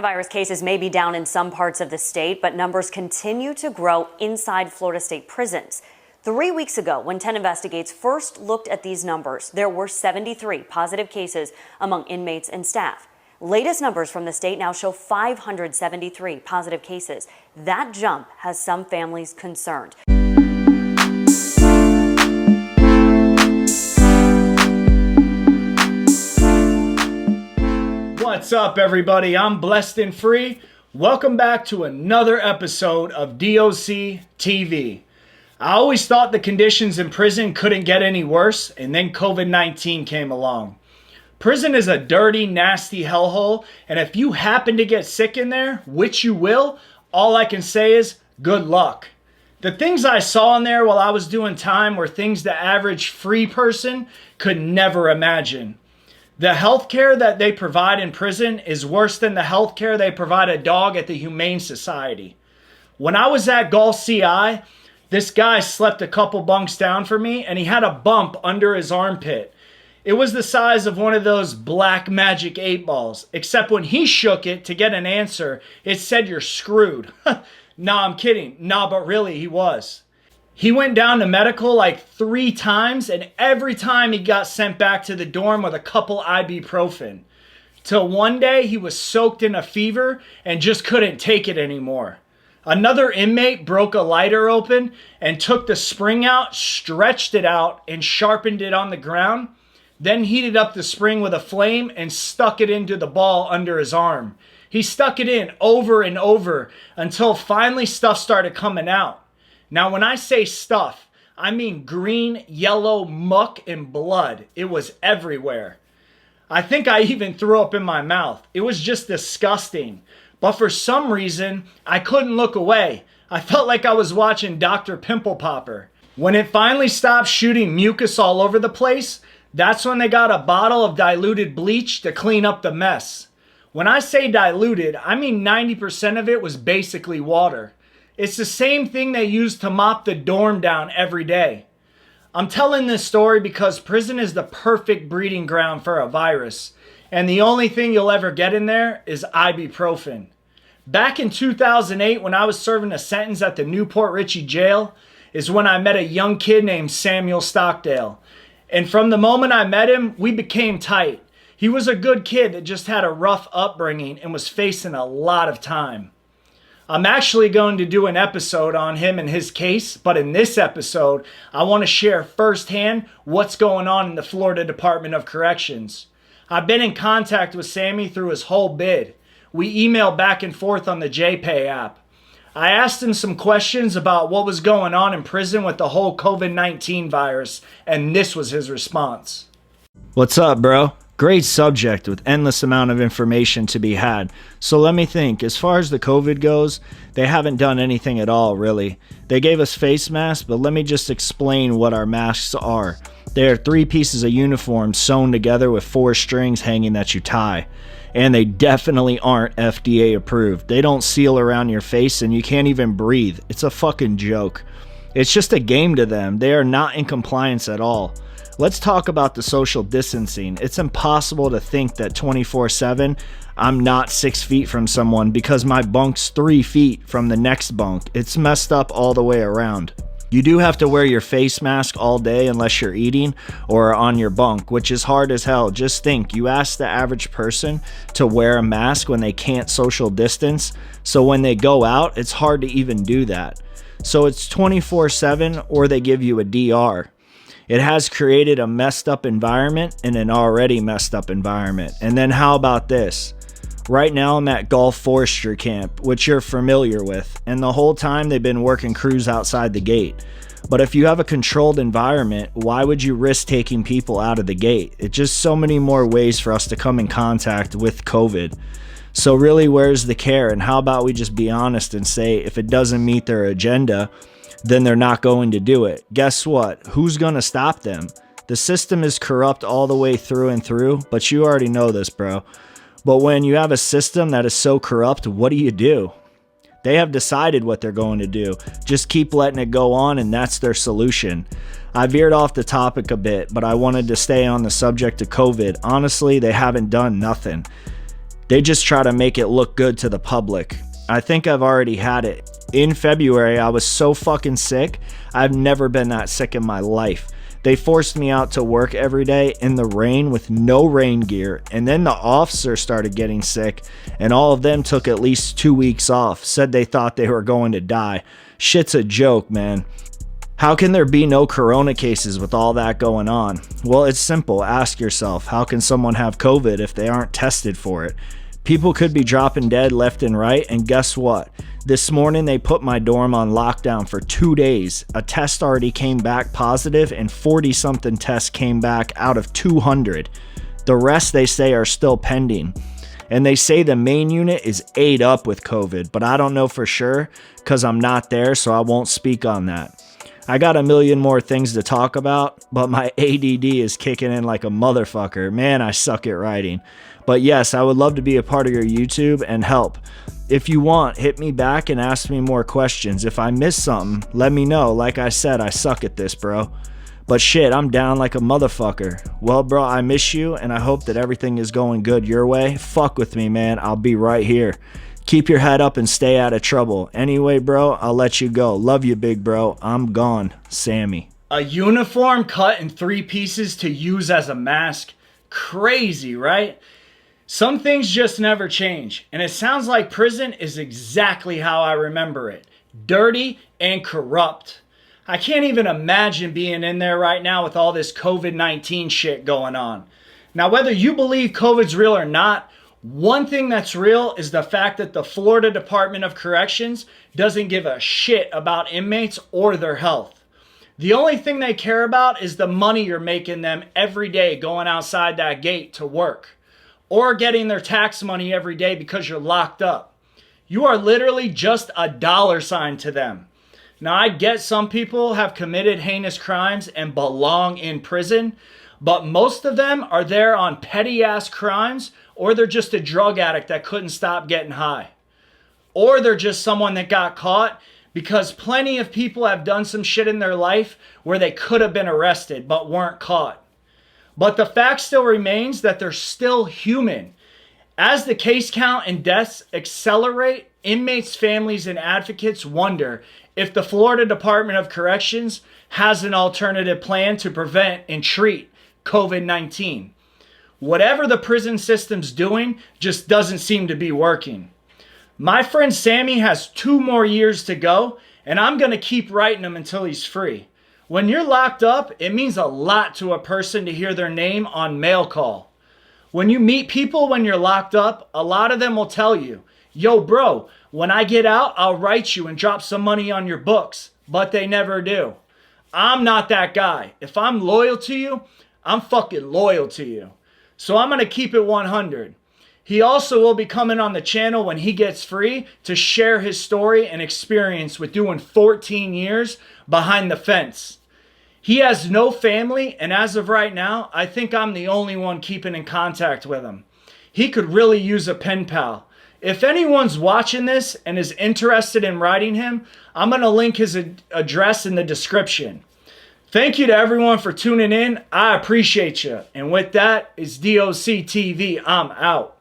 Virus cases may be down in some parts of the state, but numbers continue to grow inside Florida state prisons. 3 weeks ago, when 10 Investigates first looked at these numbers, there were 73 positive cases among inmates and staff. Latest numbers from the state now show 573 positive cases. That jump has some families concerned. What's up, everybody? I'm Blessed and Free. Welcome back to another episode of DOC TV. I always thought the conditions in prison couldn't get any worse, and then COVID-19 came along. Prison is a dirty, nasty hellhole, and if you happen to get sick in there, which you will, all I can say is good luck. The things I saw in there while I was doing time were things the average free person could never imagine. The healthcare that they provide in prison is worse than the healthcare they provide a dog at the Humane Society. When I was at Gulf CI, this guy slept a couple bunks down for me, and he had a bump under his armpit. It was the size of one of those black magic 8-balls, except when he shook it to get an answer, it said you're screwed. Nah, I'm kidding. Nah, but really, he was. He went down to medical like 3 times, and every time he got sent back to the dorm with a couple ibuprofen. Till one day he was soaked in a fever and just couldn't take it anymore. Another inmate broke a lighter open and took the spring out, stretched it out, and sharpened it on the ground. Then heated up the spring with a flame and stuck it into the ball under his arm. He stuck it in over and over until finally stuff started coming out. Now, when I say stuff, I mean green, yellow muck and blood. It was everywhere. I think I even threw up in my mouth. It was just disgusting. But for some reason, I couldn't look away. I felt like I was watching Dr. Pimple Popper. When it finally stopped shooting mucus all over the place, that's when they got a bottle of diluted bleach to clean up the mess. When I say diluted, I mean 90% of it was basically water. It's the same thing they use to mop the dorm down every day. I'm telling this story because prison is the perfect breeding ground for a virus, and the only thing you'll ever get in there is ibuprofen. Back in 2008, when I was serving a sentence at the Newport Richey jail, is when I met a young kid named Samuel Stockdale. And from the moment I met him, we became tight. He was a good kid that just had a rough upbringing and was facing a lot of time. I'm actually going to do an episode on him and his case, but in this episode, I want to share firsthand what's going on in the Florida Department of Corrections. I've been in contact with Sammy through his whole bid. We emailed back and forth on the JPay app. I asked him some questions about what was going on in prison with the whole COVID-19 virus, and this was his response. What's up, bro? Great subject with endless amount of information to be had. So let me think. As far as the COVID goes, they haven't done anything at all, really. They gave us face masks, but let me just explain what our masks are. They are 3 pieces of uniform sewn together with 4 strings hanging that you tie. And they definitely aren't FDA approved. They don't seal around your face and you can't even breathe. It's a fucking joke. It's just a game to them. They are not in compliance at all. Let's talk about the social distancing. It's impossible to think that 24/7 I'm not 6 feet from someone because my bunk's 3 feet from the next bunk. It's messed up all the way around. You do have to wear your face mask all day unless you're eating or on your bunk, which is hard as hell. Just think, you ask the average person to wear a mask when they can't social distance, so when they go out, it's hard to even do that. So it's 24/7 or they give you a DR. It has created a messed up environment in an already messed up environment. And then how about this? Right now I'm at Gulf Forestry camp, which you're familiar with, and the whole time they've been working crews outside the gate. But if you have a controlled environment, why would you risk taking people out of the gate? It's just so many more ways for us to come in contact with COVID. So really, where's the care? And how about we just be honest and say if it doesn't meet their agenda, then they're not going to do it. Guess what? Who's going to stop them? The system is corrupt all the way through and through, but you already know this, bro. But when you have a system that is so corrupt, what do? They have decided what they're going to do. Just keep letting it go on, and that's their solution. I veered off the topic a bit, but I wanted to stay on the subject of COVID. Honestly, they haven't done nothing. They just try to make it look good to the public. I think I've already had it. In February, I was so fucking sick. I've never been that sick in my life. They forced me out to work every day in the rain with no rain gear, and then the officer started getting sick, and all of them took at least 2 weeks off, said they thought they were going to die. Shit's a joke, man. How can there be no corona cases with all that going on? Well, it's simple. Ask yourself, how can someone have COVID if they aren't tested for it? People could be dropping dead left and right, and guess what? This morning they put my dorm on lockdown for 2 days. A test already came back positive, and 40-something tests came back out of 200. The rest, they say, are still pending. And they say the main unit is ate up with COVID, but I don't know for sure because I'm not there, so I won't speak on that. I got a million more things to talk about, but my ADD is kicking in like a motherfucker. Man, I suck at writing. But yes, I would love to be a part of your YouTube and help. If you want, hit me back and ask me more questions. If I miss something, let me know. Like I said, I suck at this, bro. But shit, I'm down like a motherfucker. Well, bro, I miss you, and I hope that everything is going good your way. Fuck with me, man. I'll be right here. Keep your head up and stay out of trouble. Anyway, bro, I'll let you go. Love you, big bro. I'm gone. Sammy. A uniform cut in 3 pieces to use as a mask. Crazy, right? Some things just never change, and it sounds like prison is exactly how I remember it. Dirty and corrupt. I can't even imagine being in there right now with all this COVID-19 shit going on. Now, whether you believe COVID's real or not, one thing that's real is the fact that the Florida Department of Corrections doesn't give a shit about inmates or their health. The only thing they care about is the money you're making them every day going outside that gate to work, or getting their tax money every day because you're locked up. You are literally just a dollar sign to them. Now, I get some people have committed heinous crimes and belong in prison, but most of them are there on petty-ass crimes, or they're just a drug addict that couldn't stop getting high. Or they're just someone that got caught, because plenty of people have done some shit in their life where they could have been arrested but weren't caught. But the fact still remains that they're still human. As the case count and deaths accelerate, inmates, families, and advocates wonder if the Florida Department of Corrections has an alternative plan to prevent and treat COVID-19. Whatever the prison system's doing just doesn't seem to be working. My friend Sammy has 2 more years to go, and I'm going to keep writing him until he's free. When you're locked up, it means a lot to a person to hear their name on mail call. When you meet people when you're locked up, a lot of them will tell you, yo bro, when I get out, I'll write you and drop some money on your books. But they never do. I'm not that guy. If I'm loyal to you, I'm fucking loyal to you. So I'm going to keep it 100. He also will be coming on the channel when he gets free to share his story and experience with doing 14 years behind the fence. He has no family, and as of right now, I think I'm the only one keeping in contact with him. He could really use a pen pal. If anyone's watching this and is interested in writing him, I'm going to link his address in the description. Thank you to everyone for tuning in. I appreciate you. And with that, it's DOC TV. I'm out.